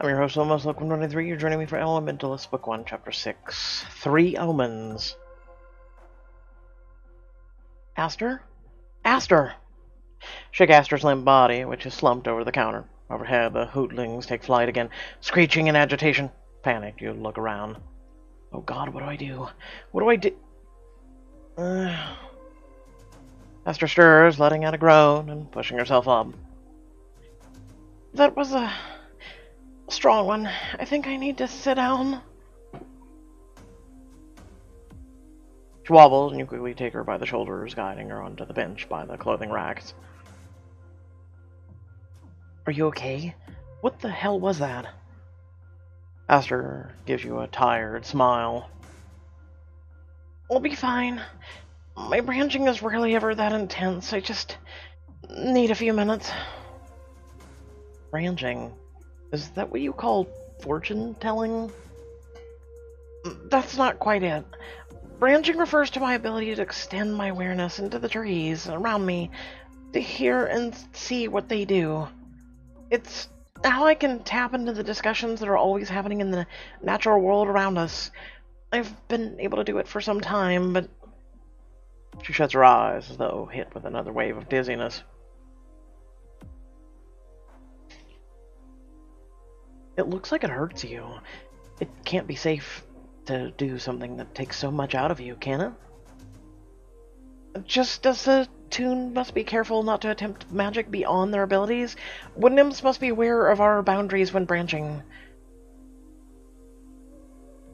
I'm your host, Omens, Look 123. You're joining me for Elementalists, Book 1, Chapter 6. 3 Omens. Aster? Aster! Shake Aster's limp body, which is slumped over the counter. Overhead, the hootlings take flight again, screeching in agitation. Panicked, you look around. Oh God, what do I do? What do I do? Aster stirs, letting out a groan and pushing herself up. That was a strong one. I think I need to sit down. She wobbles, and you quickly take her by the shoulders, guiding her onto the bench by the clothing racks. Are you okay? What the hell was that? Aster gives you a tired smile. I'll be fine. My branching is rarely ever that intense. I just need a few minutes. Branching? Is that what you call fortune-telling? That's not quite it. Branching refers to my ability to extend my awareness into the trees around me, to hear and see what they do. It's how I can tap into the discussions that are always happening in the natural world around us. I've been able to do it for some time, but... She shuts her eyes as though hit with another wave of dizziness. It looks like it hurts you. It can't be safe to do something that takes so much out of you, can it? Just as the Toon must be careful not to attempt magic beyond their abilities, Wood Nymphs must be aware of our boundaries when branching.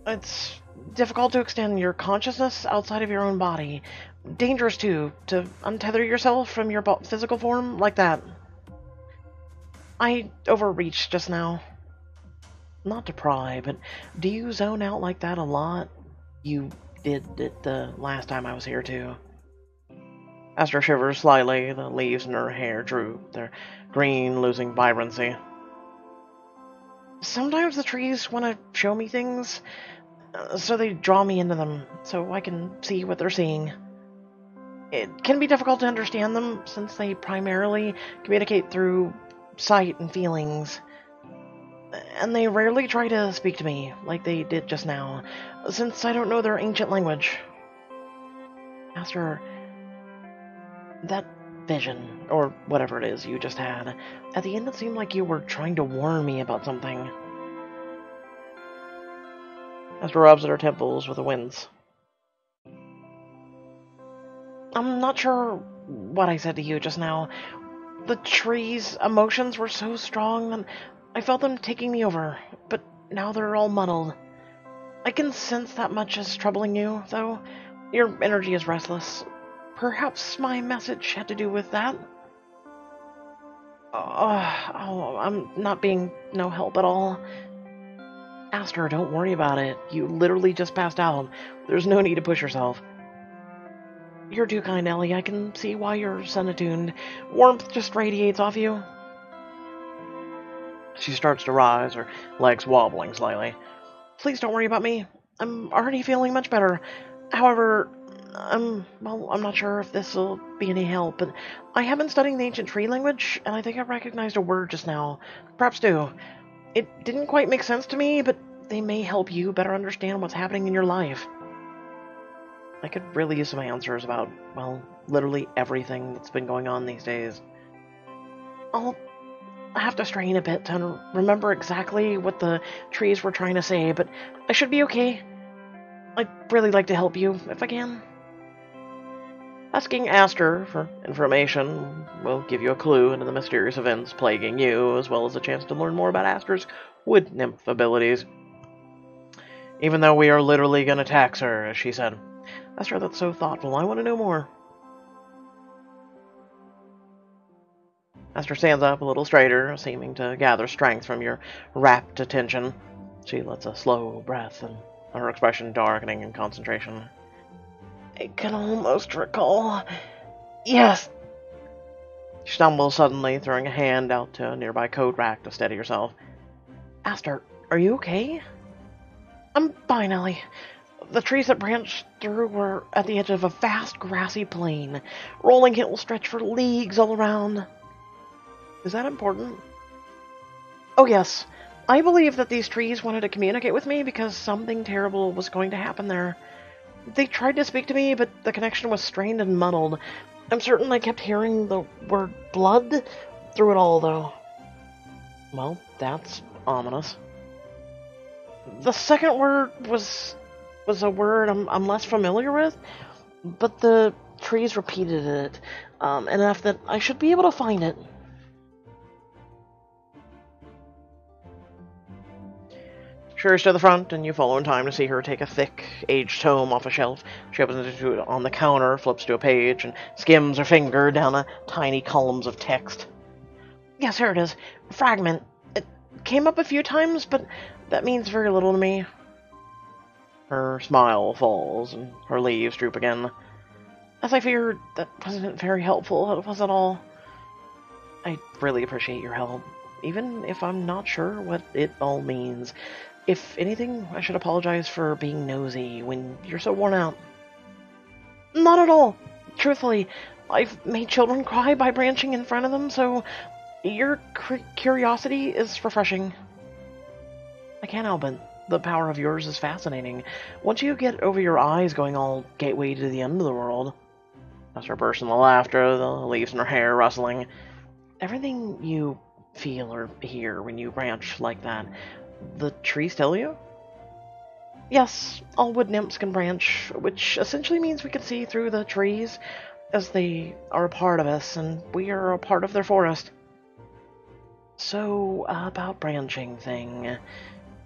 It's difficult to extend your consciousness outside of your own body. Dangerous, too, to untether yourself from your physical form like that. I overreached just now. Not to pry, but do you zone out like that a lot? You did it the last time I was here, too. Aster shivers slightly, the leaves in her hair droop, their green losing vibrancy. Sometimes the trees want to show me things, so they draw me into them, so I can see what they're seeing. It can be difficult to understand them, since they primarily communicate through sight and feelings. And they rarely try to speak to me, like they did just now, since I don't know their ancient language. Aster, that vision, or whatever it is you just had, at the end it seemed like you were trying to warn me about something. Aster rubs at her temples with a wince. I'm not sure what I said to you just now. The trees' emotions were so strong that I felt them taking me over, but now they're all muddled. I can sense that much is troubling you, though. Your energy is restless. Perhaps my message had to do with that? I'm not being no help at all. Aster, don't worry about it. You literally just passed out. There's no need to push yourself. You're too kind, Ellie. I can see why you're sun-attuned. Warmth just radiates off you. She starts to rise, her legs wobbling slightly. Please don't worry about me. I'm already feeling much better. However, I'm not sure if this will be any help, but I have been studying the ancient tree language, and I think I recognized a word just now. Perhaps two. It didn't quite make sense to me, but they may help you better understand what's happening in your life. I could really use some answers about, well, literally everything that's been going on these days. I'll have to strain a bit to remember exactly what the trees were trying to say, but I should be okay. I'd really like to help you, if I can. Asking Aster for information will give you a clue into the mysterious events plaguing you, as well as a chance to learn more about Aster's wood nymph abilities. Even though we are literally going to tax her, as she said. Aster, that's so thoughtful. I want to know more. Aster stands up a little straighter, seeming to gather strength from your rapt attention. She lets a slow breath, and her expression darkening in concentration. I can almost recall. Yes! She stumbles suddenly, throwing a hand out to a nearby coat rack to steady herself. Aster, are you okay? I'm fine, Ellie. The trees that branched through were at the edge of a vast grassy plain. Rolling hills stretched for leagues all around. Is that important? Oh yes, I believe that these trees wanted to communicate with me because something terrible was going to happen there. They tried to speak to me, but the connection was strained and muddled. I'm certain I kept hearing the word blood through it all, though. Well, that's ominous. The second word was a word I'm less familiar with, but the trees repeated it enough that I should be able to find it. She hurries to the front, and you follow in time to see her take a thick, aged tome off a shelf. She opens it on the counter, flips to a page, and skims her finger down a tiny columns of text. Yes, here it is. Fragment. It came up a few times, but that means very little to me. Her smile falls, and her leaves droop again. As I feared, that wasn't very helpful, it was at all. I really appreciate your help, even if I'm not sure what it all means. If anything, I should apologize for being nosy when you're so worn out. Not at all. Truthfully, I've made children cry by branching in front of them, so your curiosity is refreshing. I can't help it. The power of yours is fascinating. Once you get over your eyes going all gateway to the end of the world. Aster bursts into laughter, the leaves in her hair rustling. Everything you feel or hear when you branch like that, the trees tell you? Yes, all wood nymphs can branch, which essentially means we can see through the trees, as they are a part of us, and we are a part of their forest. So, about branching thing.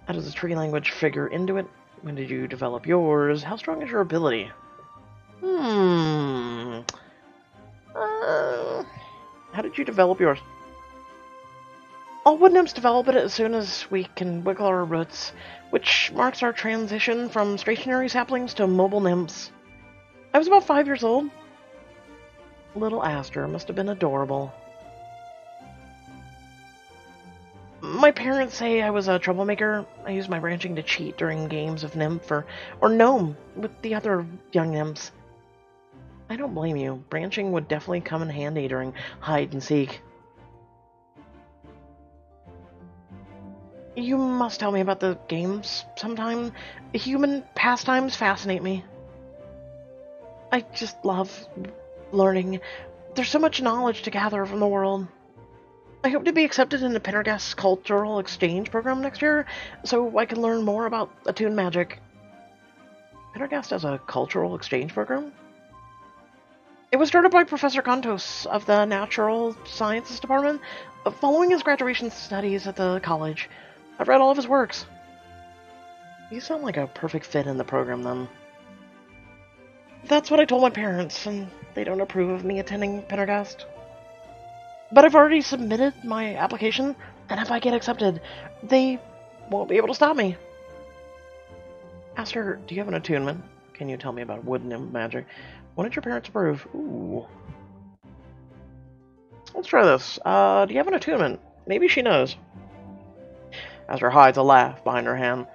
How does the tree language figure into it? When did you develop yours? How strong is your ability? How did you develop yours? All wood nymphs develop it as soon as we can wiggle our roots, which marks our transition from stationary saplings to mobile nymphs. I was about 5 years old. Little Aster must have been adorable. My parents say I was a troublemaker. I used my branching to cheat during games of nymph or gnome with the other young nymphs. I don't blame you. Branching would definitely come in handy during hide and seek. You must tell me about the games sometime. Human pastimes fascinate me. I just love learning. There's so much knowledge to gather from the world. I hope to be accepted in the Pendergast's cultural exchange program next year, so I can learn more about attuned magic. Pendergast has a cultural exchange program? It was started by Professor Contos of the Natural Sciences Department, following his graduation studies at the college. I've read all of his works. You sound like a perfect fit in the program, then. That's what I told my parents, and they don't approve of me attending Pendergast. But I've already submitted my application, and if I get accepted, they won't be able to stop me. Aster, do you have an attunement? Can you tell me about wood nymph magic? When did your parents approve? Ooh. Let's try this. Do you have an attunement? Maybe she knows. Aster hides a laugh behind her hand.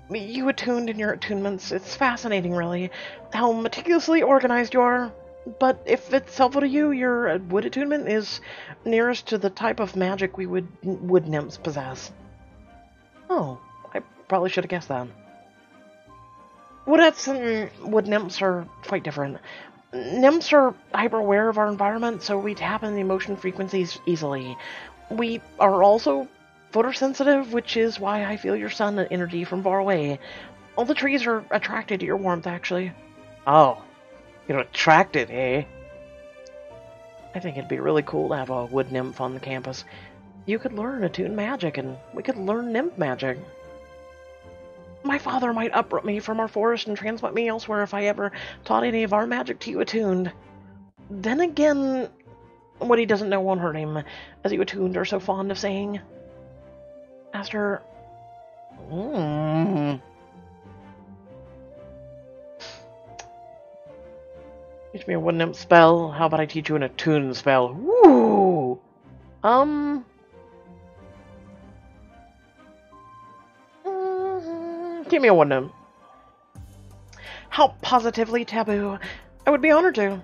You attuned in your attunements. It's fascinating, really, how meticulously organized you are. But if it's helpful to you, your wood attunement is nearest to the type of magic wood nymphs possess. Oh, I probably should have guessed that. Woodettes and wood nymphs are quite different. Nymphs are hyper-aware of our environment, so we tap into the emotion frequencies easily. We are also photosensitive, which is why I feel your sun energy from far away. All the trees are attracted to your warmth, actually. Oh. You're attracted, eh? I think it'd be really cool to have a wood nymph on the campus. You could learn attuned magic, and we could learn nymph magic. My father might uproot me from our forest and transplant me elsewhere if I ever taught any of our magic to you attuned. Then again, what he doesn't know won't hurt him, as you attuned are so fond of saying. Aster... Teach me a wood nymph spell. How about I teach you an attuned spell? Woo! Give me a wood nymph. How positively taboo. I would be honored to.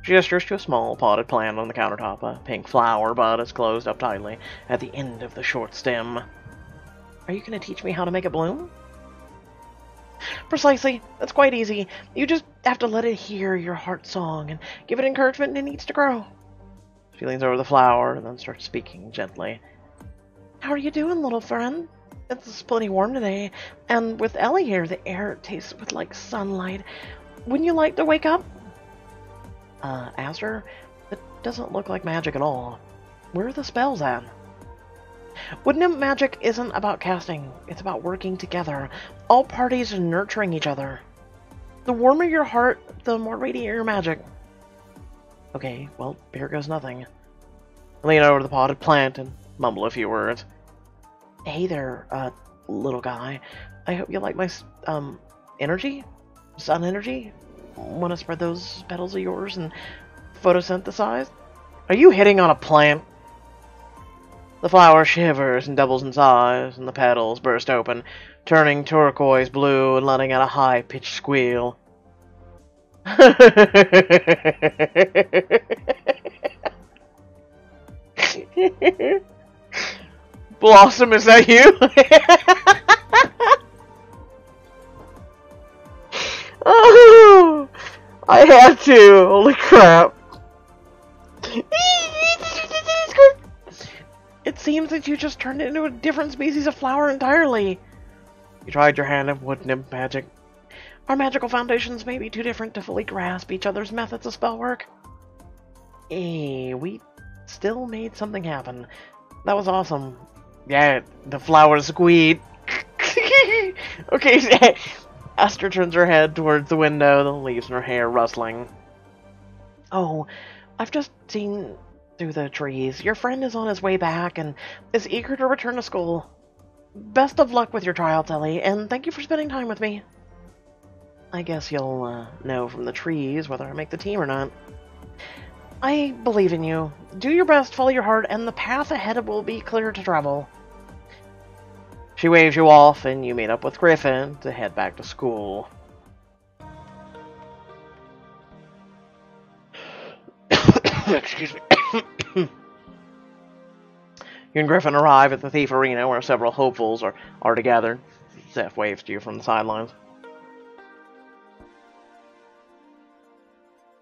She gestures to a small potted plant on the countertop. A pink flower bud is closed up tightly at the end of the short stem. Are you going to teach me how to make it bloom? Precisely. That's quite easy. You just have to let it hear your heart song and give it encouragement and it needs to grow. She leans over the flower and then starts speaking gently. How are you doing, little friend? It's plenty warm today, and with Ellie here, the air tastes with like sunlight. Wouldn't you like to wake up? Aster, it doesn't look like magic at all. Where are the spells at? Woodnymph magic isn't about casting, it's about working together. All parties are nurturing each other. The warmer your heart, the more radiant your magic. Okay, well, here goes nothing. I lean over to the potted plant and mumble a few words. Hey there, little guy. I hope you like my, energy? Sun energy? Want to spread those petals of yours and photosynthesize? Are you hitting on a plant? The flower shivers and doubles in size, and the petals burst open, turning turquoise blue and letting out a high-pitched squeal. Blossom, is that you? Oh, I had to. Holy crap. It seems that you just turned it into a different species of flower entirely. You tried your hand at woodnymph magic. Our magical foundations may be too different to fully grasp each other's methods of spell work. Hey, we still made something happen. That was awesome. Yeah, the flower squeak. Okay, Aster turns her head towards the window, the leaves in her hair rustling. Oh, I've just seen through the trees. Your friend is on his way back and is eager to return to school. Best of luck with your tryouts, Ellie, and thank you for spending time with me. I guess you'll know from the trees whether I make the team or not. I believe in you. Do your best, follow your heart, and the path ahead will be clear to travel. She waves you off, and you meet up with Griffin to head back to school. Excuse me. You and Griffin arrive at the Thief Arena, where several hopefuls are together. Zeph waves to you from the sidelines.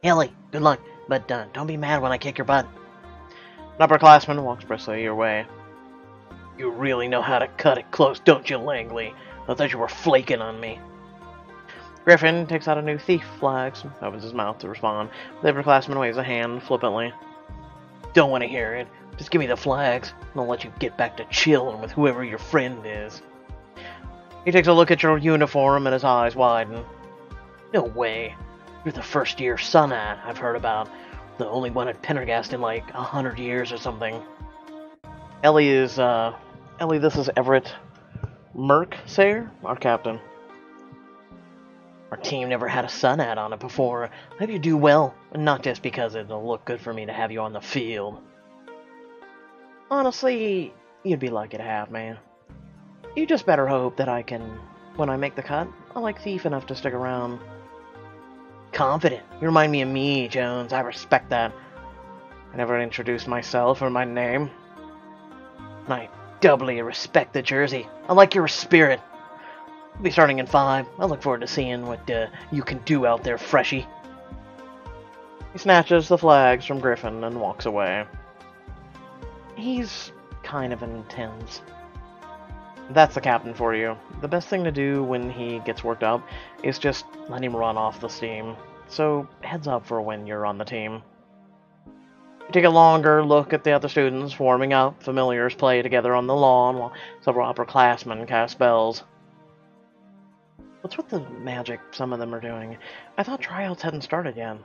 Ellie, good luck, but don't be mad when I kick your butt. An upperclassman walks briskly your way. You really know how to cut it close, don't you, Langley? I thought you were flaking on me. Griffin takes out a new thief flag and opens his mouth to respond. The upperclassman waves a hand flippantly. Don't want to hear it. Just give me the flags, and I'll let you get back to chilling with whoever your friend is. He takes a look at your uniform and his eyes widen. No way. You're the first-year Sunat I've heard about. The only one at Pendergast in like 100 years or something. Ellie, this is Everett Merksayer, our captain. Our team never had a Sunat on it before. I hope you do well, and not just because it'll look good for me to have you on the field. Honestly, you'd be lucky to have, man. You just better hope that I can, when I make the cut, I like Thief enough to stick around. Confident. You remind me of me, Jones. I respect that. I never introduced myself or my name. And I doubly respect the jersey. I like your spirit. We'll be starting in 5. I look forward to seeing what you can do out there, freshie. He snatches the flags from Griffin and walks away. He's kind of intense. That's the captain for you. The best thing to do when he gets worked up is just let him run off the steam. So, heads up for when you're on the team. You take a longer look at the other students warming up. Familiars play together on the lawn while several upperclassmen cast spells. What's with the magic some of them are doing? I thought tryouts hadn't started yet.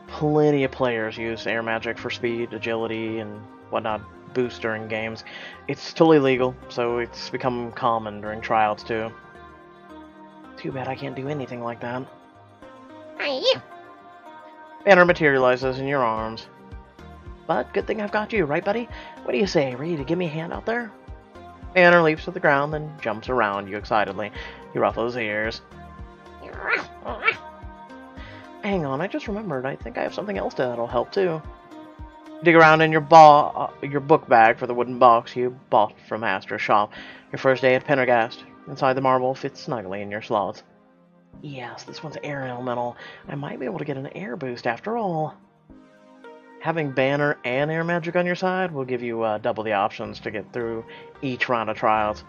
Plenty of players use air magic for speed, agility, and whatnot boost during games. It's totally legal, so it's become common during tryouts too. Too bad I can't do anything like that. Banner materializes in your arms. But good thing I've got you, right buddy? What do you say, ready to give me a hand out there? Banner leaps to the ground, then jumps around you excitedly. You ruffle his ears. Hang on, I just remembered. I think I have something else that'll help too. Dig around in your book bag for the wooden box you bought from Aster's shop your first day at Pendergast. Inside the marble fits snugly in your slots. Yes, this one's air elemental. I might be able to get an air boost after all. Having banner and air magic on your side will give you double the options to get through each round of trials.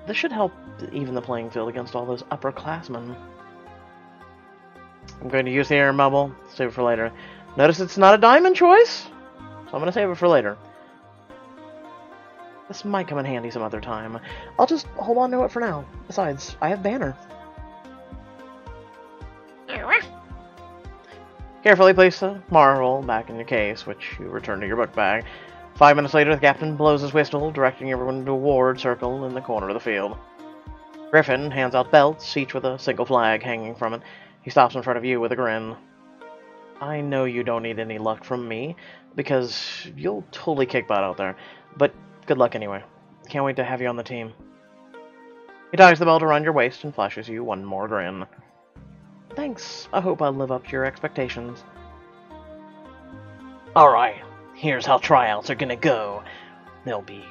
This should help even the playing field against all those upperclassmen. I'm going to use the air bubble. Save it for later. Notice it's not a diamond choice, so I'm going to save it for later. This might come in handy some other time. I'll just hold on to it for now. Besides, I have banner. Carefully place the marble back in your case, which you return to your book bag. 5 minutes later, the captain blows his whistle, directing everyone to a ward circle in the corner of the field. Griffin hands out belts, each with a single flag hanging from it. He stops in front of you with a grin. I know you don't need any luck from me, because you'll totally kick butt out there, but good luck anyway. Can't wait to have you on the team. He ties the belt around your waist and flashes you one more grin. Thanks. I hope I'll live up to your expectations. Alright, here's how tryouts are gonna go. There'll be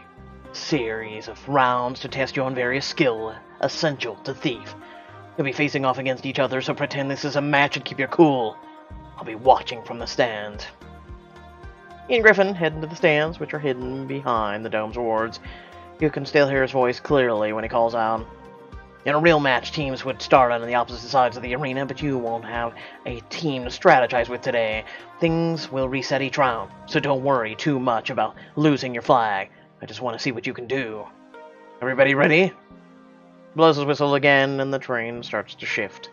a series of rounds to test you on various skill essential to Thief. You'll be facing off against each other, so pretend this is a match and keep your cool. I'll be watching from the stands. He and Griffin head into the stands, which are hidden behind the dome's wards. You can still hear his voice clearly when he calls out. In a real match, teams would start on the opposite sides of the arena, but you won't have a team to strategize with today. Things will reset each round, so don't worry too much about losing your flag. I just want to see what you can do. Everybody ready? Blows his whistle again, and the train starts to shift.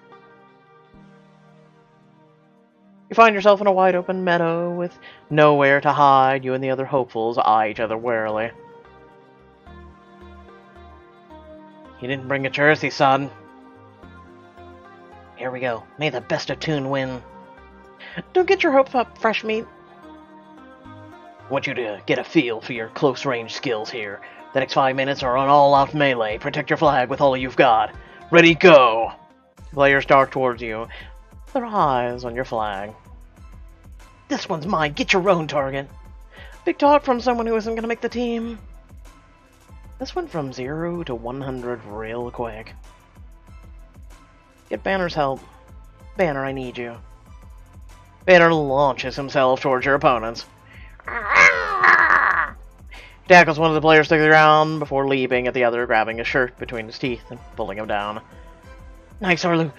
You find yourself in a wide-open meadow with nowhere to hide. You and the other hopefuls eye each other warily. You didn't bring a jersey, son. Here we go. May the best of tune win. Don't get your hopes up, fresh meat. I want you to get a feel for your close-range skills here. The next 5 minutes are an all-out melee. Protect your flag with all you've got. Ready, go! Players dart towards you. Their eyes on your flag. This one's mine. Get your own target. Big talk from someone who isn't going to make the team. This went from 0 to 100 real quick. Get Banner's help. Banner, I need you. Banner launches himself towards your opponents. He tackles one of the players to the ground before leaping at the other, grabbing his shirt between his teeth and pulling him down. Nice, Arlu.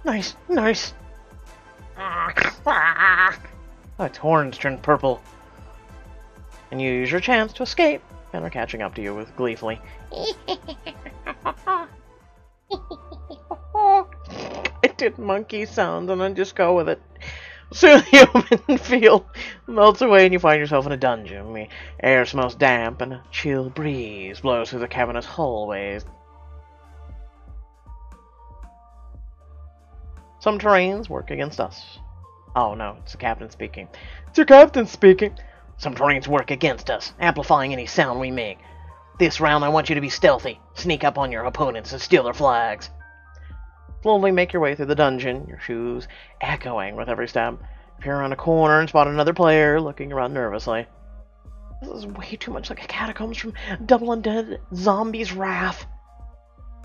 Nice, nice. Oh, its horns turn purple. And you use your chance to escape. Banner catching up to you with gleefully. I did monkey sounds and I just go with it. Soon the open field melts away and you find yourself in a dungeon. The air smells damp and a chill breeze blows through the cavernous hallways. Some terrains work against us. Oh no, it's the captain speaking. It's your captain speaking. Some terrains work against us, amplifying any sound we make. This round I want you to be stealthy, sneak up on your opponents and steal their flags. Slowly make your way through the dungeon, your shoes echoing with every step. Peer around a corner and spot another player looking around nervously. This is way too much like a catacombs from Double Undead Zombies' Wrath.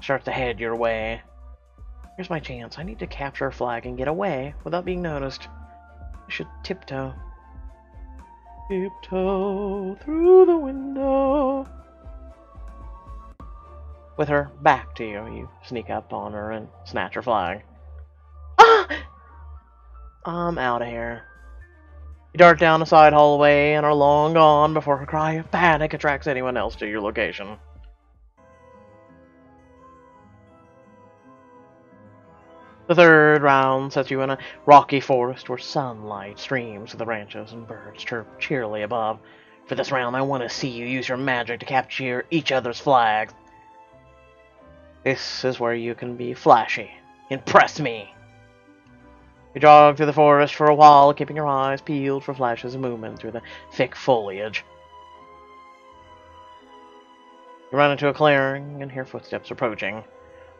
Start to head your way. Here's my chance. I need to capture a flag and get away without being noticed. I should tiptoe. Tiptoe through the window. With her back to you, you sneak up on her and snatch her flag. Ah! I'm out of here. You dart down a side hallway and are long gone before her cry of panic attracts anyone else to your location. The third round sets you in a rocky forest where sunlight streams through the branches and birds chirp cheerily above. For this round, I want to see you use your magic to capture each other's flags. This is where you can be flashy. Impress me! You jog through the forest for a while, keeping your eyes peeled for flashes of movement through the thick foliage. You run into a clearing and hear footsteps approaching.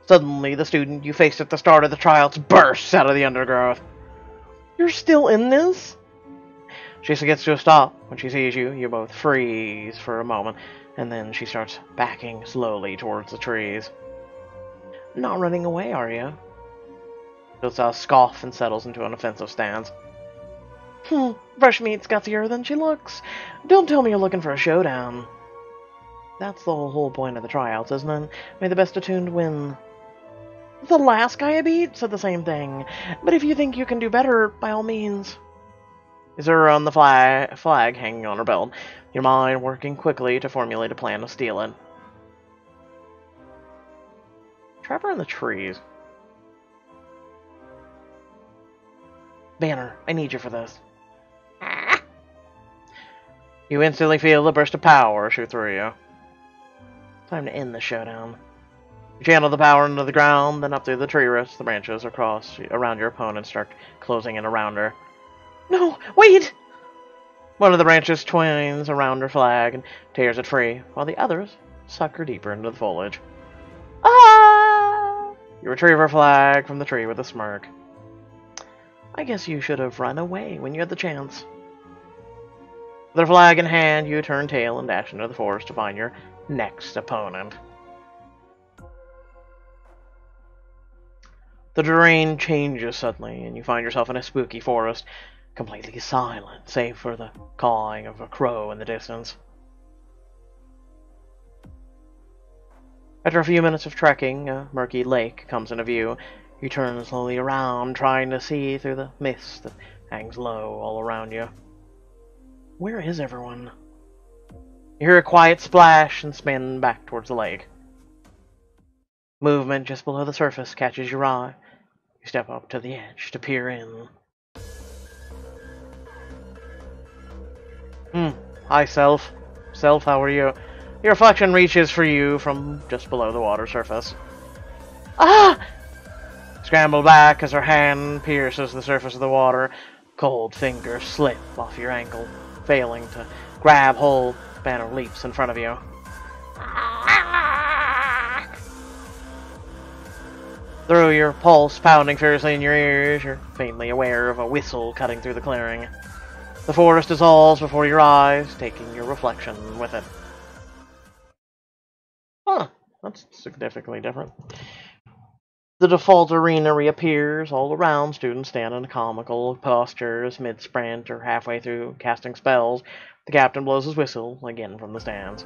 Suddenly, the student you faced at the start of the tryouts bursts out of the undergrowth. You're still in this? She gets to a stop. When she sees you, you both freeze for a moment, and then she starts backing slowly towards the trees. Not running away, are you? Just a scoff and settles into an offensive stance. Fresh meat's gutsier than she looks. Don't tell me you're looking for a showdown. That's the whole point of the tryouts, isn't it? May the best attuned win. The last guy I beat said the same thing, but if you think you can do better, by all means. Is her on the flag hanging on her belt, your mind working quickly to formulate a plan to steal it. Trap her in the trees. Banner, I need you for this. You instantly feel a burst of power shoot through you. Time to end the showdown. You channel the power into the ground, then up through the tree roots. The branches across around your opponent start closing in around her. No, wait! One of the branches twines around her flag and tears it free, while the others suck her deeper into the foliage. Ah! You retrieve her flag from the tree with a smirk. I guess you should have run away when you had the chance. With her flag in hand, you turn tail and dash into the forest to find your next opponent. The terrain changes suddenly, and you find yourself in a spooky forest, completely silent, save for the cawing of a crow in the distance. After a few minutes of trekking, a murky lake comes into view. You turn slowly around, trying to see through the mist that hangs low all around you. Where is everyone? You hear a quiet splash and spin back towards the lake. Movement just below the surface catches your eye. You step up to the edge to peer in. Hi, Self. Self, how are you? Your reflection reaches for you from just below the water surface. Ah! Scramble back as her hand pierces the surface of the water. Cold fingers slip off your ankle, failing to grab hold. Banner leaps in front of you. Through your pulse pounding fiercely in your ears, you're faintly aware of a whistle cutting through the clearing. The forest dissolves before your eyes, taking your reflection with it. Huh, that's significantly different. The default arena reappears. All around, students stand in comical postures, mid-sprint or halfway through casting spells. The captain blows his whistle, again from the stands.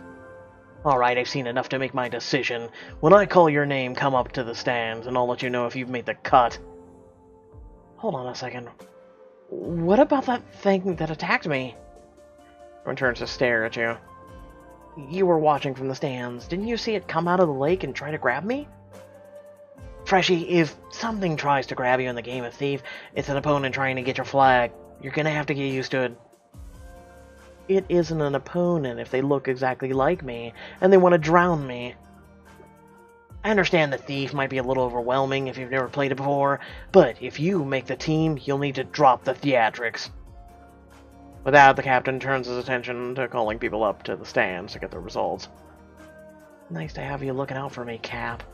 Alright, I've seen enough to make my decision. When I call your name, come up to the stands, and I'll let you know if you've made the cut. Hold on a second. What about that thing that attacked me? Everyone turns to stare at you. You were watching from the stands. Didn't you see it come out of the lake and try to grab me? Freshie, if something tries to grab you in the game of Thief, it's an opponent trying to get your flag. You're gonna have to get used to it. It isn't an opponent if they look exactly like me, and they want to drown me. I understand that Thief might be a little overwhelming if you've never played it before, but if you make the team, you'll need to drop the theatrics. With that, the captain turns his attention to calling people up to the stands to get the results. Nice to have you looking out for me, Cap.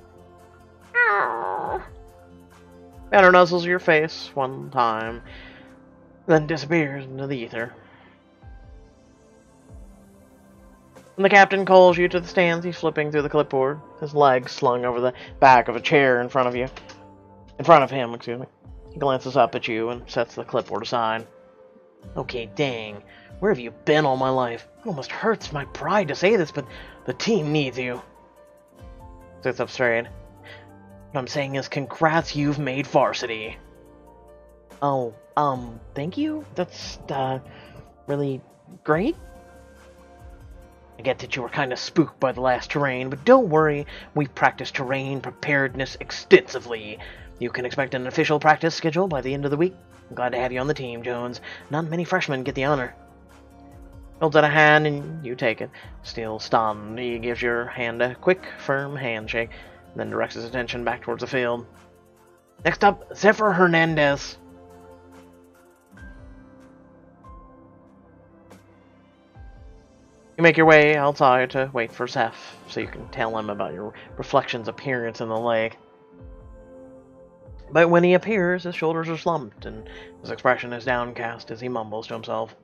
Banner nuzzles your face one time, then disappears into the ether. When the captain calls you to the stands, he's flipping through the clipboard, his legs slung over the back of a chair in front of him. He glances up at you and sets the clipboard aside. Okay, dang. Where have you been all my life? It almost hurts my pride to say this, but the team needs you. Sits up straight. What I'm saying is, congrats, you've made varsity. Oh, thank you? That's, really great? I get that you were kind of spooked by the last terrain, but don't worry, we've practiced terrain preparedness extensively. You can expect an official practice schedule by the end of the week. I'm glad to have you on the team, Jones. Not many freshmen get the honor. Holds out a hand and you take it. Still stunned, he gives your hand a quick, firm handshake, then directs his attention back towards the field. Next up, Zephyr Hernandez. You make your way outside to wait for Zeph, so you can tell him about your reflection's appearance in the lake. But when he appears, his shoulders are slumped, and his expression is downcast as he mumbles to himself.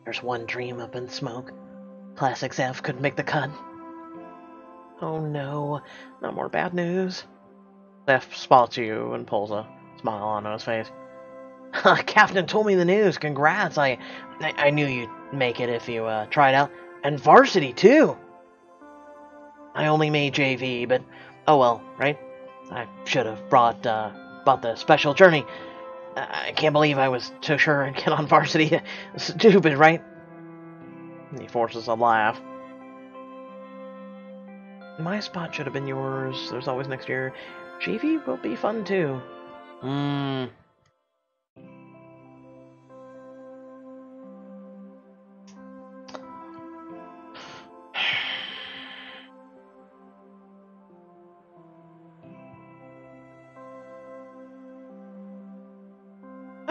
There's one dream up in smoke. Classic Zeph couldn't make the cut. Oh no, not more bad news. Zeph spots you and pulls a smile onto his face. Captain told me the news. Congrats. I knew you'd make it if you tried out. And varsity, too. I only made JV, but oh well, right? I should have bought the special journey. I can't believe I was so sure I'd get on varsity. Stupid, right? He forces a laugh. My spot should have been yours. There's always next year. JV will be fun, too. I'm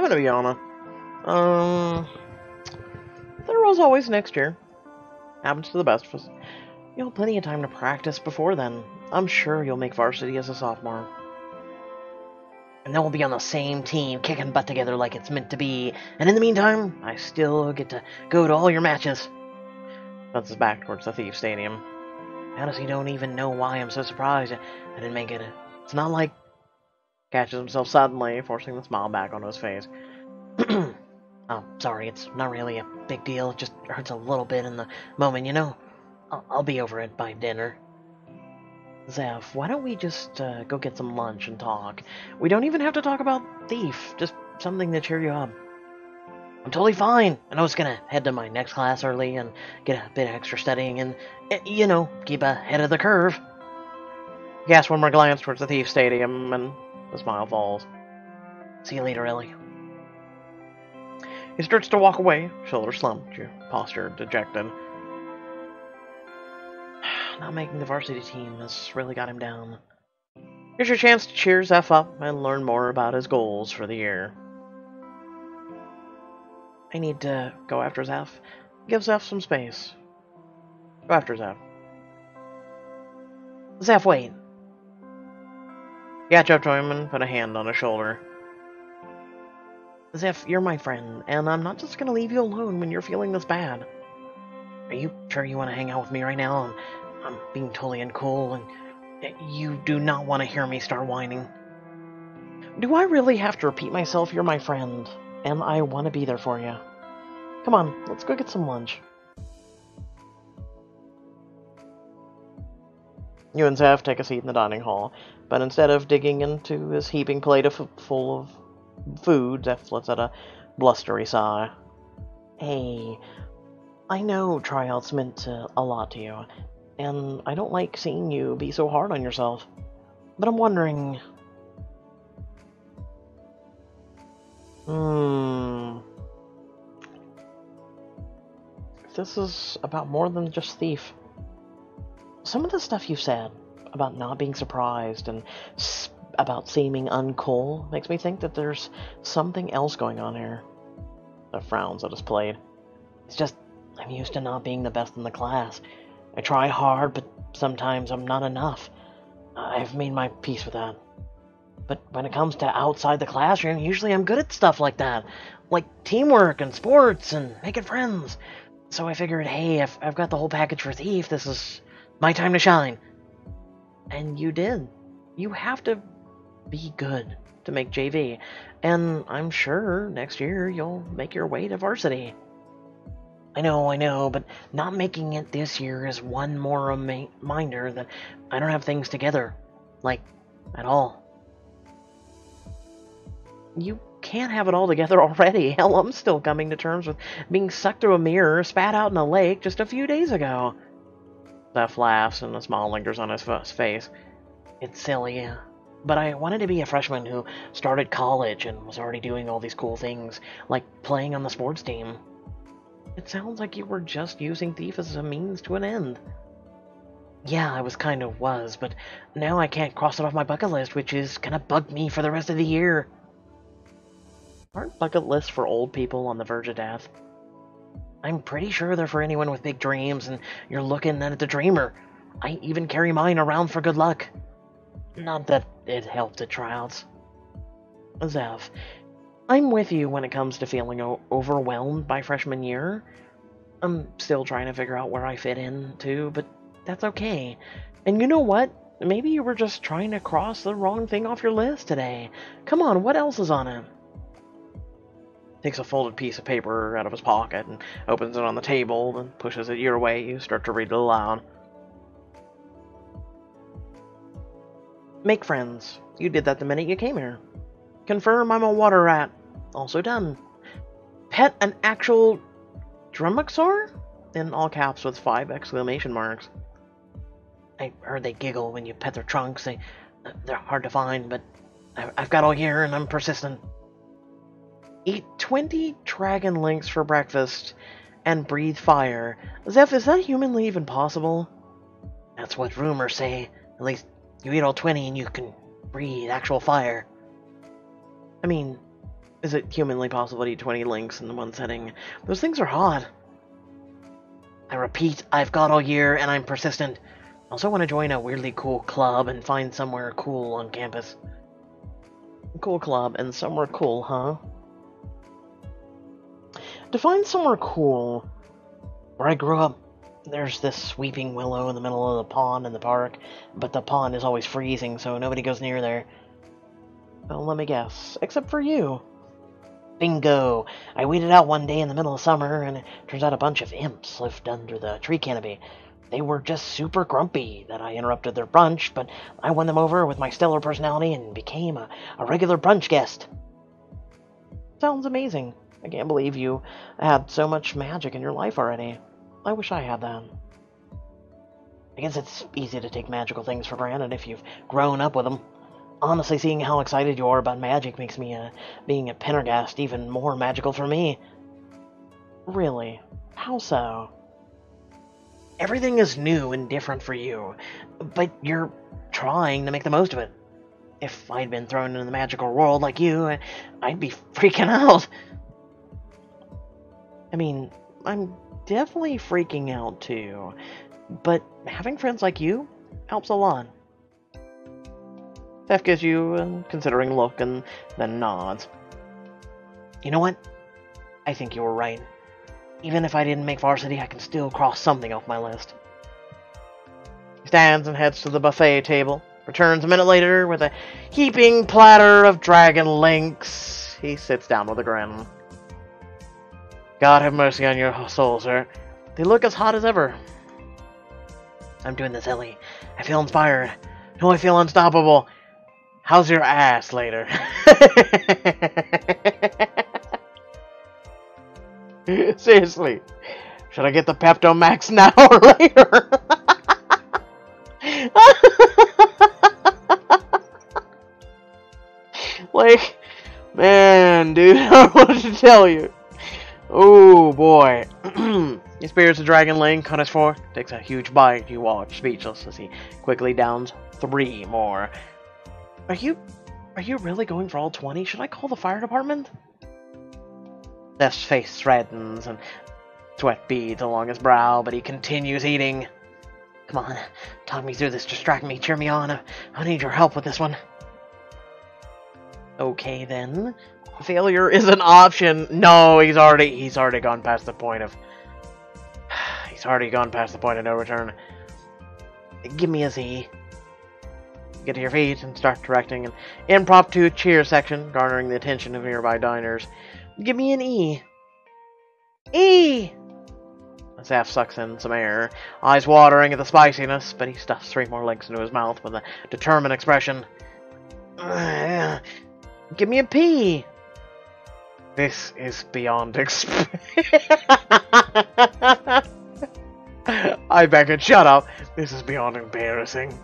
gonna be honest. There was always next year. Happens to the best of us. You'll have plenty of time to practice before then. I'm sure you'll make varsity as a sophomore. And then we'll be on the same team, kicking butt together like it's meant to be. And in the meantime, I still get to go to all your matches. That's his back towards the Thief Stadium. Honestly, don't even know why I'm so surprised I didn't make it. It's not like... Catches himself suddenly, forcing the smile back onto his face. Oh, sorry, it's not really a big deal. It just hurts a little bit in the moment, you know? I'll be over it by dinner. Zeph, why don't we just go get some lunch and talk? We don't even have to talk about Thief. Just something to cheer you up. I'm totally fine. I was gonna head to my next class early and get a bit of extra studying and, you know, keep ahead of the curve. He casts one more glance towards the Thief Stadium and the smile falls. See you later, Ellie. He starts to walk away, shoulders slumped, your posture dejected. Not making the varsity team has really got him down. Here's your chance to cheer Zeph up and learn more about his goals for the year. I need to go after Zeph. Give Zeph some space. Go after Zeph. Zeph, wait. Catch up to him and put a hand on his shoulder. Zeph, you're my friend, and I'm not just gonna leave you alone when you're feeling this bad. Are you sure you want to hang out with me right now? I'm being totally uncool, and you do not want to hear me start whining. Do I really have to repeat myself? You're my friend, and I want to be there for you. Come on, let's go get some lunch. You and Zeph take a seat in the dining hall, but instead of digging into his heaping plate full of food, Zeph lets out a blustery sigh. Hey, I know tryouts meant a lot to you, and I don't like seeing you be so hard on yourself. But I'm wondering... if this is about more than just Thief. Some of the stuff you said about not being surprised and about seeming uncool makes me think that there's something else going on here. The frowns at his plate. It's just, I'm used to not being the best in the class. I try hard, but sometimes I'm not enough. I've made my peace with that. But when it comes to outside the classroom, usually I'm good at stuff like that. Like teamwork and sports and making friends. So I figured, hey, if I've got the whole package for Thief, this is my time to shine. And you did. You have to be good to make JV. And I'm sure next year you'll make your way to varsity. I know, but not making it this year is one more reminder that I don't have things together. Like, at all. You can't have it all together already. Hell, I'm still coming to terms with being sucked through a mirror, spat out in a lake just a few days ago. Zeph laughs and a smile lingers on his face. It's silly, but I wanted to be a freshman who started college and was already doing all these cool things, like playing on the sports team. It sounds like you were just using Thief as a means to an end. Yeah, I was, but now I can't cross it off my bucket list, which is gonna bug me for the rest of the year. Aren't bucket lists for old people on the verge of death? I'm pretty sure they're for anyone with big dreams, and you're looking at the dreamer. I even carry mine around for good luck. Not that it helped at tryouts. Zeph, I'm with you when it comes to feeling overwhelmed by freshman year, I'm still trying to figure out where I fit in, too, but that's okay. And you know what? Maybe you were just trying to cross the wrong thing off your list today. Come on, what else is on it? Takes a folded piece of paper out of his pocket and opens it on the table and pushes it your way. You start to read it aloud. Make friends. You did that the minute you came here. Confirm I'm a water rat. Also done. Pet an actual Drumoxor? In all caps with 5 exclamation marks. I heard they giggle when you pet their trunks. They're hard to find, but I've got all year and I'm persistent. Eat 20 dragon links for breakfast and breathe fire. Zeph, is that humanly even possible? That's what rumors say. At least you eat all 20 and you can breathe actual fire. I mean, is it humanly possible to eat 20 links in one setting? Those things are hot. I repeat, I've got all year and I'm persistent. I also want to join a weirdly cool club and find somewhere cool on campus. Cool club and somewhere cool, huh? To find somewhere cool. Where I grew up, there's this sweeping willow in the middle of the pond in the park, but the pond is always freezing, so nobody goes near there. Well, let me guess. Except for you. Bingo! I waited out one day in the middle of summer, and it turns out a bunch of imps lived under the tree canopy. They were just super grumpy that I interrupted their brunch, but I won them over with my stellar personality and became a regular brunch guest. Sounds amazing. I can't believe you had so much magic in your life already. I wish I had that. I guess it's easy to take magical things for granted if you've grown up with them. Honestly, seeing how excited you are about magic makes me, being a Pendergast even more magical for me. Really? How so? Everything is new and different for you, but you're trying to make the most of it. If I'd been thrown into the magical world like you, I'd be freaking out. I mean, I'm definitely freaking out too, but having friends like you helps a lot. Steph gives you a considering look and then nods. You know what? I think you were right. Even if I didn't make varsity, I can still cross something off my list. He stands and heads to the buffet table. Returns a minute later with a heaping platter of dragon links. He sits down with a grin. God have mercy on your soul, sir. They look as hot as ever. I'm doing this, Ellie. I feel inspired. No, I feel unstoppable. How's your ass later? Seriously. Should I get the Pepto Max now or later? Like, man, dude, I don't know what to tell you. Oh, boy. He spears a dragon link on his fork, takes a huge bite. You watch, speechless, as he quickly downs 3 more. Are you really going for all 20? Should I call the fire department? Steph's face threatens and sweat beads along his brow, but he continues eating. Come on, talk me through this, distract me, cheer me on. I need your help with this one. Okay then. Failure is an option. No, he's already gone past the point of no return. Give me a Z. Get to your feet and start directing an impromptu cheer section, garnering the attention of nearby diners. Give me an E. E! Zeph sucks in some air, eyes watering at the spiciness, but he stuffs 3 more links into his mouth with a determined expression. Give me a P. This is beyond I beg it, shut up. This is beyond embarrassing.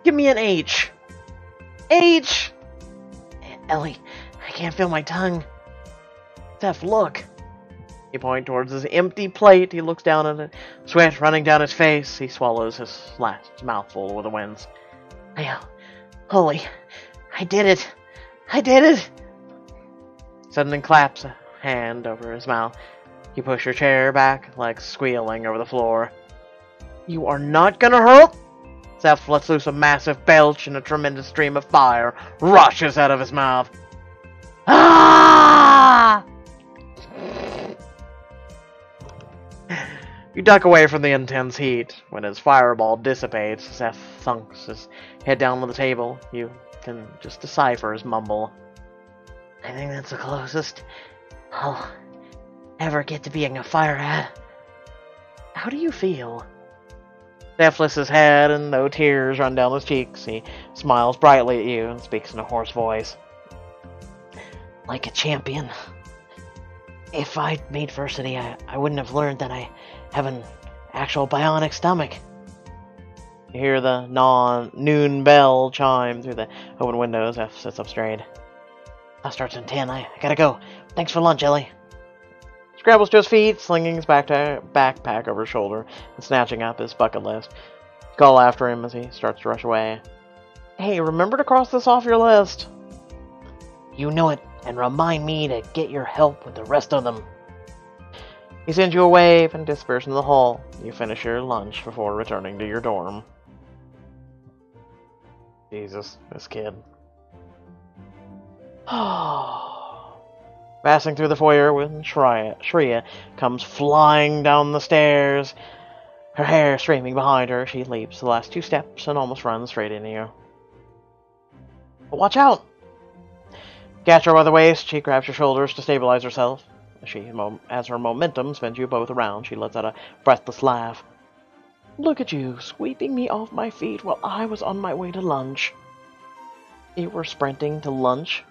Give me an H. H! Ellie, I can't feel my tongue. Zeph, look. He points towards his empty plate. He looks down at it, sweat running down his face. He swallows his last mouthful with a wince. Holy, I did it. I did it. Suddenly claps a hand over his mouth. You push your chair back, like squealing over the floor. You are not gonna hurt? Zeph lets loose a massive belch and a tremendous stream of fire rushes out of his mouth. Ah! You duck away from the intense heat. When his fireball dissipates, Zeph thunks his head down on the table. You can just decipher his mumble. I think that's the closest I'll ever get to being a fire rat. How do you feel? Zeph lifts his head, and no tears run down his cheeks. He smiles brightly at you and speaks in a hoarse voice. Like a champion. If I'd made varsity, I wouldn't have learned that I have an actual bionic stomach. You hear the noon bell chime through the open windows. Zeph sits up straight. Class starts in 10. I gotta go. Thanks for lunch, Ellie. Scrambles to his feet, slinging his backpack over his shoulder and snatching up his bucket list. Call after him as he starts to rush away. Hey, remember to cross this off your list. You know it, and remind me to get your help with the rest of them. He sends you a wave and disappears in the hall. You finish your lunch before returning to your dorm. Jesus, this kid. Passing through the foyer when Shreya comes flying down the stairs. Her hair streaming behind her, she leaps the last 2 steps and almost runs straight into you. Watch out! Catch her by the waist, she grabs your shoulders to stabilize herself. As her momentum spins you both around, she lets out a breathless laugh. Look at you, sweeping me off my feet while I was on my way to lunch. You were sprinting to lunch?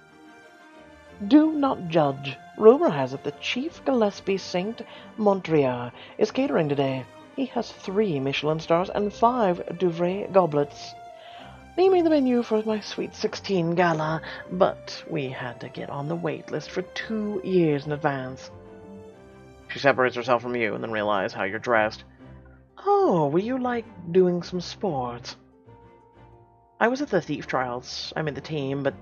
Do not judge. Rumor has it that Chief Gillespie Saint Montreal is catering today. He has 3 Michelin stars and 5 Douvre goblets. He made the menu for my Sweet 16 gala, but we had to get on the wait list for 2 years in advance. She separates herself from you and then realizes how you're dressed. Oh, were you, like, doing some sports? I was at the thief tryouts. I made the team, but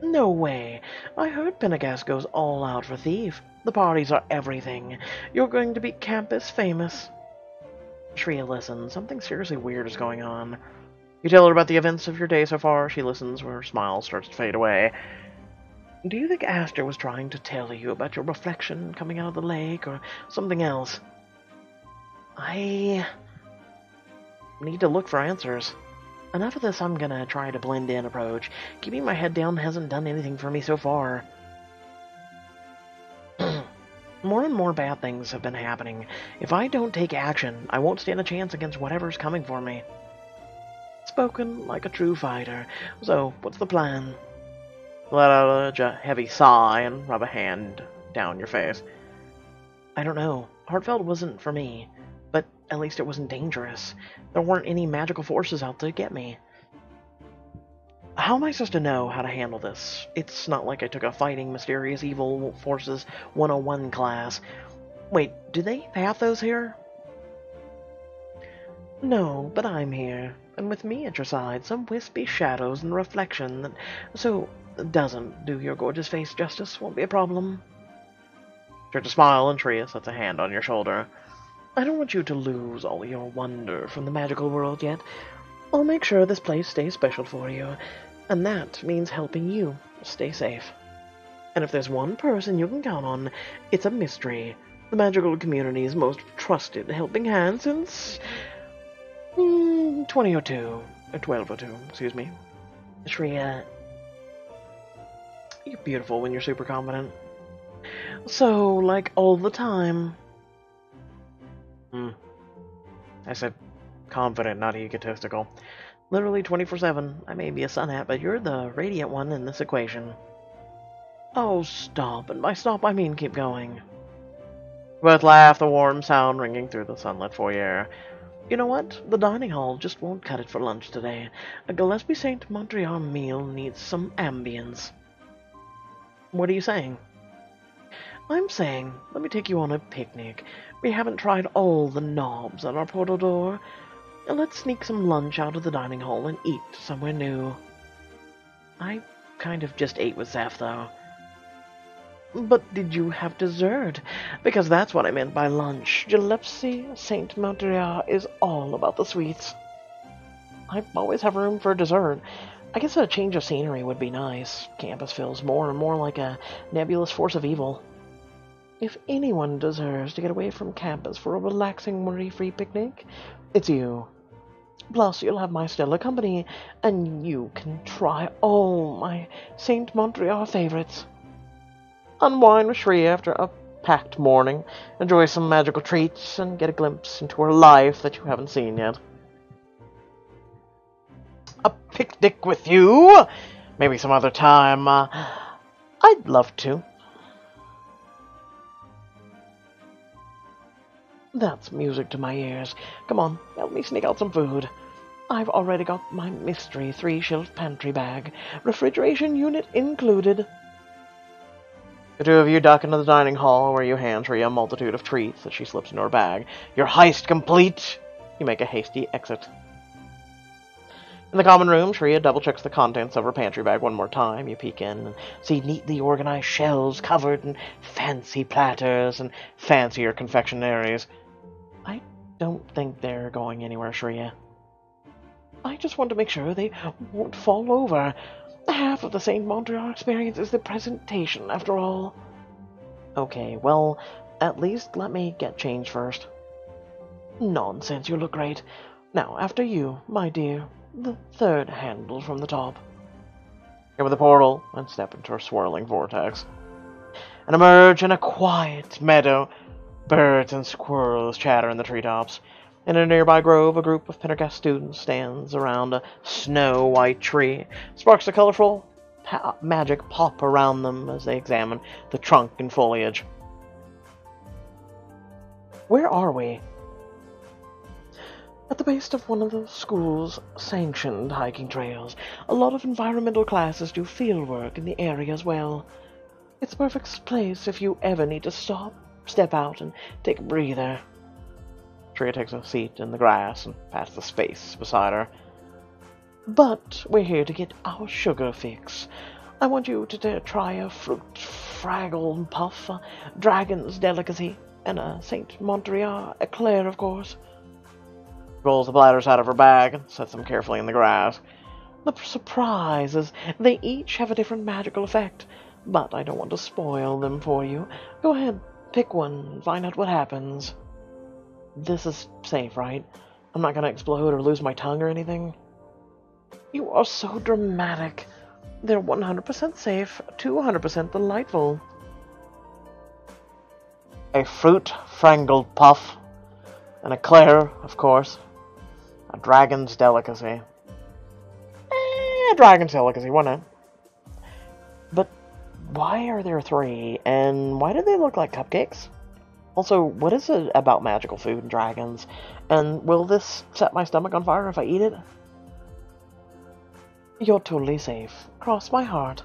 no way. I heard Pendergast goes all out for thief. The parties are everything. You're going to be campus famous. Shreya listens. Something seriously weird is going on. You tell her about the events of your day so far. She listens when her smile starts to fade away. Do you think Aster was trying to tell you about your reflection coming out of the lake, or something else? I need to look for answers. Enough of this I'm gonna try to blend in approach. Keeping my head down hasn't done anything for me so far. More and more bad things have been happening. If I don't take action, I won't stand a chance against whatever's coming for me. Spoken like a true fighter. So, what's the plan? Let out a heavy sigh and rub a hand down your face. I don't know. Heartfelt wasn't for me. But at least it wasn't dangerous. There weren't any magical forces out to get me. How am I supposed to know how to handle this? It's not like I took a Fighting Mysterious Evil Forces 101 class. Wait, do they have those here? No, but I'm here. And with me at your side, some wispy shadows and reflection that so doesn't do your gorgeous face justice won't be a problem. Try to smile, and Shreya sets a hand on your shoulder. I don't want you to lose all your wonder from the magical world yet. I'll make sure this place stays special for you, and that means helping you stay safe. And if there's one person you can count on, it's a mystery. The magical community's most trusted helping hand since 1202, excuse me. Shreya, you're beautiful when you're super confident. So, like, all the time. I said confident, not egotistical. Literally 24/7. I may be a sun hat, but you're the radiant one in this equation. Oh, stop. And by stop, I mean keep going. Both laugh, the warm sound ringing through the sunlit foyer. You know what? The dining hall just won't cut it for lunch today. A Gillespie Saint Montreal meal needs some ambience. What are you saying? I'm saying, let me take you on a picnic. We haven't tried all the knobs on our portal door. And let's sneak some lunch out of the dining hall and eat somewhere new. I kind of just ate with Zeph, though. But did you have dessert? Because that's what I meant by lunch. Gillespie Saint Montreal is all about the sweets. I always have room for dessert. I guess a change of scenery would be nice. Campus feels more and more like a nebulous force of evil. If anyone deserves to get away from campus for a relaxing, worry-free picnic, it's you. Plus, you'll have my stellar company, and you can try all my Saint Montreal favorites. Unwind with Shreya after a packed morning, enjoy some magical treats, and get a glimpse into her life that you haven't seen yet. A picnic with you? Maybe some other time. I'd love to. That's music to my ears. Come on, help me sneak out some food. I've already got my mystery 3-shelf pantry bag, refrigeration unit included. The two of you duck into the dining hall, where you hand Shreya a multitude of treats that she slips into her bag. Your heist complete! You make a hasty exit. In the common room, Shreya double-checks the contents of her pantry bag one more time. You peek in and see neatly organized shelves covered in fancy platters and fancier confectionaries. I don't think they're going anywhere, Shreya. I just want to make sure they won't fall over. Half of the St. Montreal experience is the presentation, after all. Okay, well, at least let me get changed first. Nonsense, you look great. Now, after you, my dear, the third handle from the top. Go with the portal and step into a swirling vortex. And emerge in a quiet meadow. Birds and squirrels chatter in the treetops. In a nearby grove, a group of Pendergast students stands around a snow-white tree. Sparks of colorful magic pop around them as they examine the trunk and foliage. Where are we? At the base of one of the school's sanctioned hiking trails. A lot of environmental classes do field work in the area as well. It's a perfect place if you ever need to step out and take a breather. Shreya takes a seat in the grass and pats the space beside her. But we're here to get our sugar fix. I want you to try a fruit fraggle puff, a dragon's delicacy, and a Saint Montreal eclair, of course. Rolls the bladders out of her bag and sets them carefully in the grass. The surprise is they each have a different magical effect, but I don't want to spoil them for you. Go ahead, pick one, and find out what happens. This is safe, right? I'm not gonna explode or lose my tongue or anything? You are so dramatic. They're 100% safe, 200% delightful. A fruit frangled puff. An eclair, of course. A dragon's delicacy. A dragon's delicacy, why not? But why are there 3? And why do they look like cupcakes? Also, what is it about magical food and dragons? And will this set my stomach on fire if I eat it? You're totally safe. Cross my heart.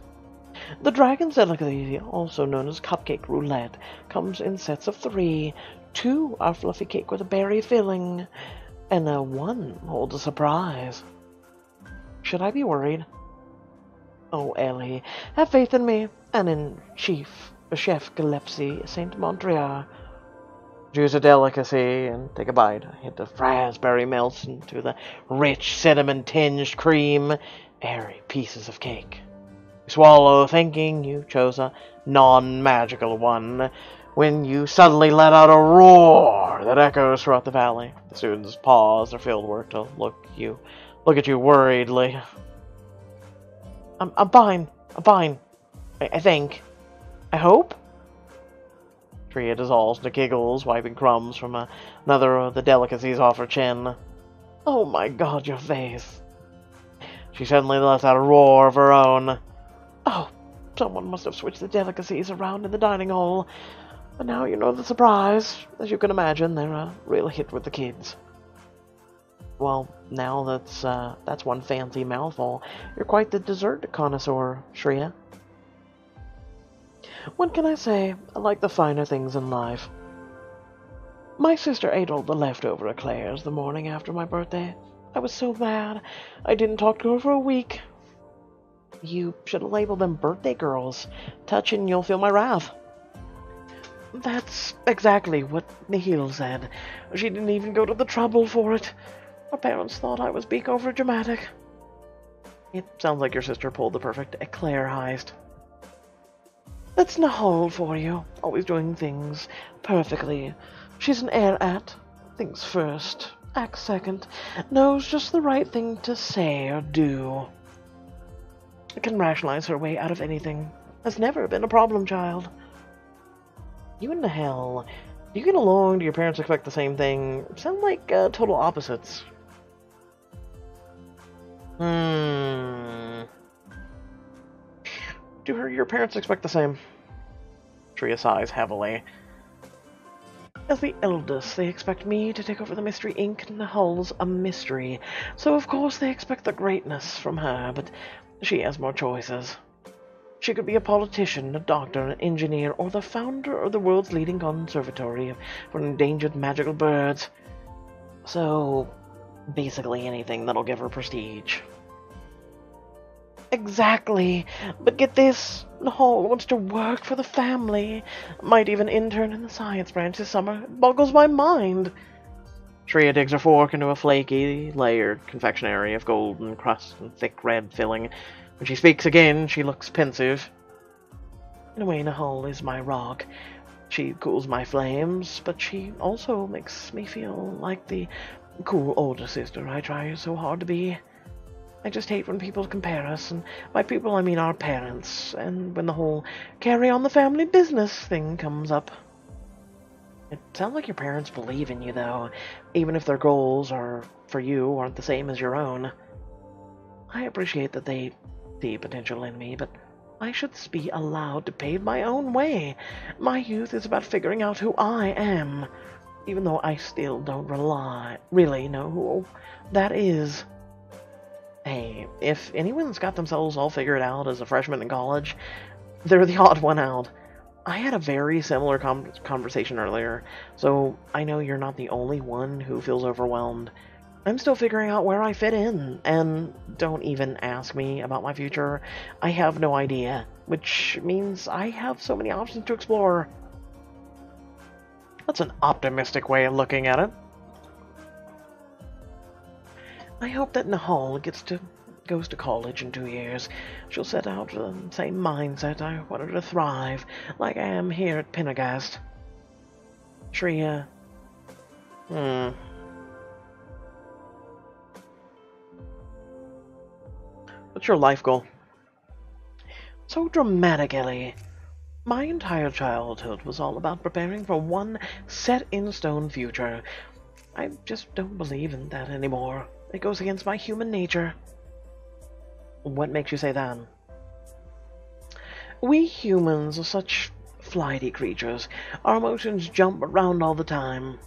The dragon's delicacy, also known as cupcake roulette, comes in sets of 3. 2 are fluffy cake with a berry filling, and 1 holds a surprise. Should I be worried? Oh, Ellie, have faith in me, and in Chef Gillespie St. Montreal. Choose a delicacy and take a bite. A hint of raspberry melts into the rich cinnamon-tinged cream. Airy pieces of cake. You swallow, thinking you chose a non-magical one, when you suddenly let out a roar that echoes throughout the valley. The students pause their field work to look at you worriedly. I'm fine. I think. I hope? Shreya dissolves into giggles, wiping crumbs from another of the delicacies off her chin. Oh my god, your face. She suddenly lets out a roar of her own. Oh, someone must have switched the delicacies around in the dining hall. But now you know the surprise. As you can imagine, they're a real hit with the kids. Well, now that's one fancy mouthful. You're quite the dessert connoisseur, Shreya. What can I say? I like the finer things in life. My sister ate all the leftover eclairs the morning after my birthday. I was so mad. I didn't talk to her for a week. You should have labeled them birthday girls. Touch and you'll feel my wrath. That's exactly what Nihil said. She didn't even go to the trouble for it. My parents thought I was being overdramatic. It sounds like your sister pulled the perfect eclair heist. That's Nahal for you, always doing things perfectly. She's an heir-at. Thinks first, acts second, knows just the right thing to say or do. Can rationalize her way out of anything. Has never been a problem child. You and Nahal, do you get along? Do your parents expect the same thing? Sound like total opposites. Do your parents expect the same? Shreya sighs heavily. As the eldest, they expect me to take over the Mystery Inc. Nahal's a mystery, so of course they expect the greatness from her, but she has more choices. She could be a politician, a doctor, an engineer, or the founder of the world's leading conservatory for endangered magical birds. So, basically anything that'll give her prestige. Exactly. But get this, Nahal wants to work for the family. Might even intern in the science branch this summer. It boggles my mind. Shreya digs her fork into a flaky, layered confectionery of golden crust and thick red filling. When she speaks again, she looks pensive. In a way, Nahal is my rock. She cools my flames, but she also makes me feel like the cool older sister I try so hard to be. I just hate when people compare us, and by people I mean our parents, and when the whole carry on the family business thing comes up. It sounds like your parents believe in you, though, even if their goals for you aren't the same as your own. I appreciate that they see potential in me, but I should be allowed to pave my own way. My youth is about figuring out who I am, even though I still don't really know who that is. Hey, if anyone's got themselves all figured out as a freshman in college, they're the odd one out. I had a very similar conversation earlier, so I know you're not the only one who feels overwhelmed. I'm still figuring out where I fit in, and don't even ask me about my future. I have no idea, which means I have so many options to explore. That's an optimistic way of looking at it. I hope that Nahal goes to college in 2 years. She'll set out with the same mindset. I want her to thrive, like I am here at Pendergast. Shreya. What's your life goal? So dramatic, Ellie. My entire childhood was all about preparing for one set-in-stone future. I just don't believe in that anymore. It goes against my human nature. What makes you say that? We humans are such flighty creatures. Our emotions jump around all the time.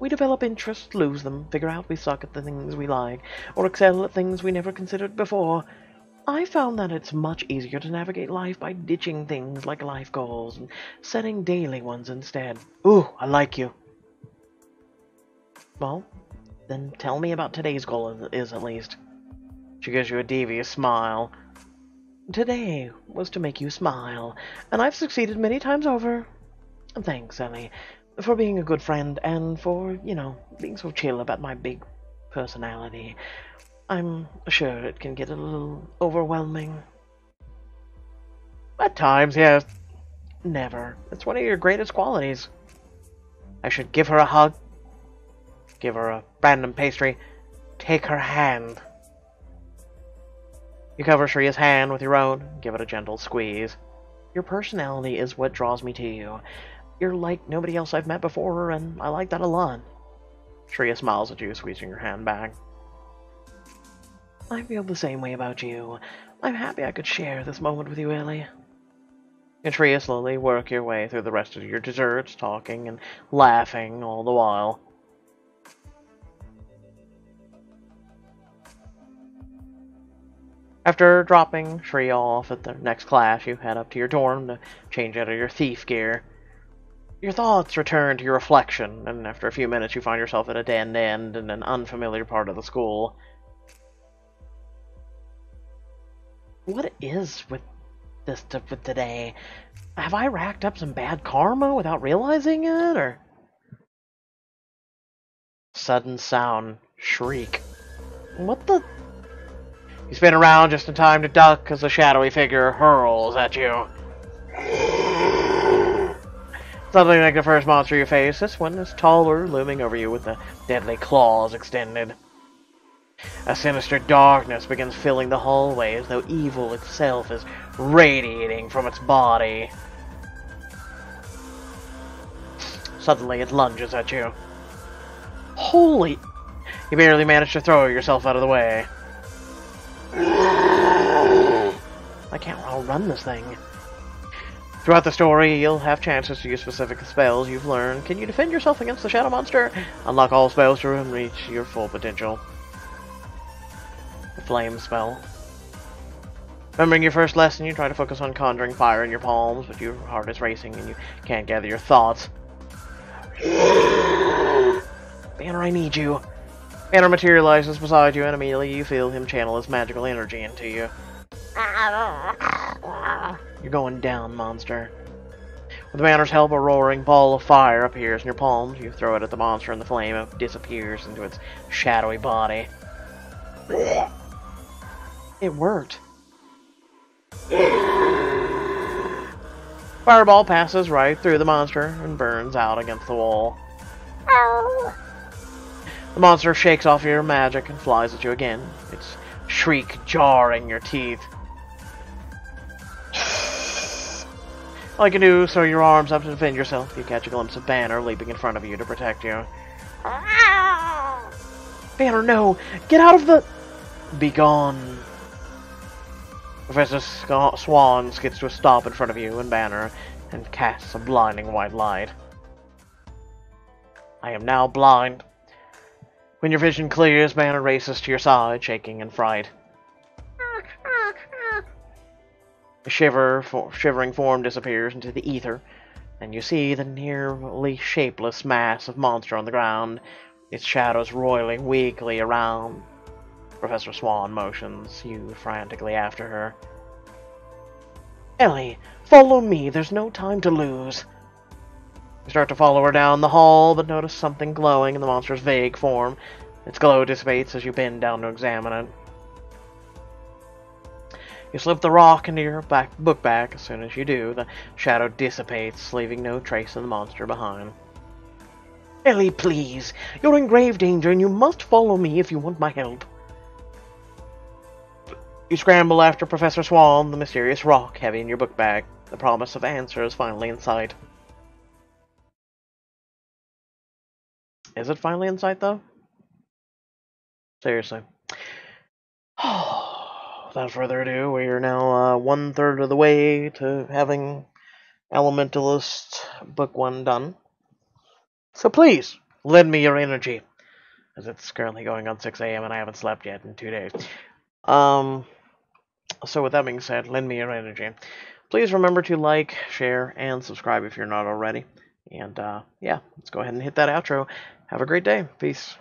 We develop interests, lose them, figure out we suck at the things we like, or excel at things we never considered before. I found that it's much easier to navigate life by ditching things like life goals and setting daily ones instead. Ooh, I like you. Well, then tell me about today's goal is at least. She gives you a devious smile. Today was to make you smile, and I've succeeded many times over. Thanks, Ellie, for being a good friend and for, being so chill about my big personality. I'm sure it can get a little overwhelming. At times, yes. Never. It's one of your greatest qualities. I should give her a hug. Give her a random pastry. Take her hand. You cover Shreya's hand with your own. Give it a gentle squeeze. Your personality is what draws me to you. You're like nobody else I've met before, and I like that a lot. Shreya smiles at you, squeezing your hand back. I feel the same way about you. I'm happy I could share this moment with you, Ellie. And Shreya slowly work your way through the rest of your desserts, talking and laughing all the while. After dropping Shreya off at the next class, you head up to your dorm to change out of your thief gear. Your thoughts return to your reflection, and after a few minutes you find yourself at a dead end in an unfamiliar part of the school. What is with this stuff with today? Have I racked up some bad karma without realizing it, or? Sudden sound. Shriek. What the? You spin around just in time to duck as a shadowy figure hurls at you. Something like the first monster you face, this one is taller, looming over you with the deadly claws extended. A sinister darkness begins filling the hallway as though evil itself is radiating from its body. Suddenly it lunges at you. Holy... You barely manage to throw yourself out of the way. I can't outrun this thing. Throughout the story, you'll have chances to use specific spells you've learned. Can you defend yourself against the shadow monster? Unlock all spells to reach your full potential. The flame spell. Remembering your first lesson, you try to focus on conjuring fire in your palms, but your heart is racing and you can't gather your thoughts. Banner, I need you. Banner materializes beside you, and immediately you feel him channel his magical energy into you. You're going down, monster. With Banner's help, a roaring ball of fire appears in your palms. You throw it at the monster, and the flame disappears into its shadowy body. It worked. Fireball passes right through the monster and burns out against the wall. The monster shakes off your magic and flies at you again, its shriek jarring your teeth. All you can do is throw your arms up to defend yourself. You catch a glimpse of Banner leaping in front of you to protect you. Banner, no! Get out of the... Be gone. Professor Swan skids to a stop in front of you and Banner and casts a blinding white light. I am now blind. When your vision clears, Banner races to your side, shaking in fright. A shivering form disappears into the ether, and you see the nearly shapeless mass of monster on the ground, its shadows roiling weakly around. Professor Swan motions you frantically after her. Ellie, follow me. There's no time to lose. You start to follow her down the hall, but notice something glowing in the monster's vague form. Its glow dissipates as you bend down to examine it. You slip the rock into your book bag. As soon as you do, the shadow dissipates, leaving no trace of the monster behind. Ellie, please. You're in grave danger, and you must follow me if you want my help. You scramble after Professor Swan, the mysterious rock heavy in your book bag. The promise of answer is finally in sight. Is it finally in sight, though? Seriously. Without further ado, we are now 1/3 of the way to having Elementalist Book 1 done. So please, lend me your energy, as it's currently going on 6 AM and I haven't slept yet in 2 days. So with that being said, lend me your energy. Please remember to like, share, and subscribe if you're not already. And yeah, let's go ahead and hit that outro. Have a great day. Peace.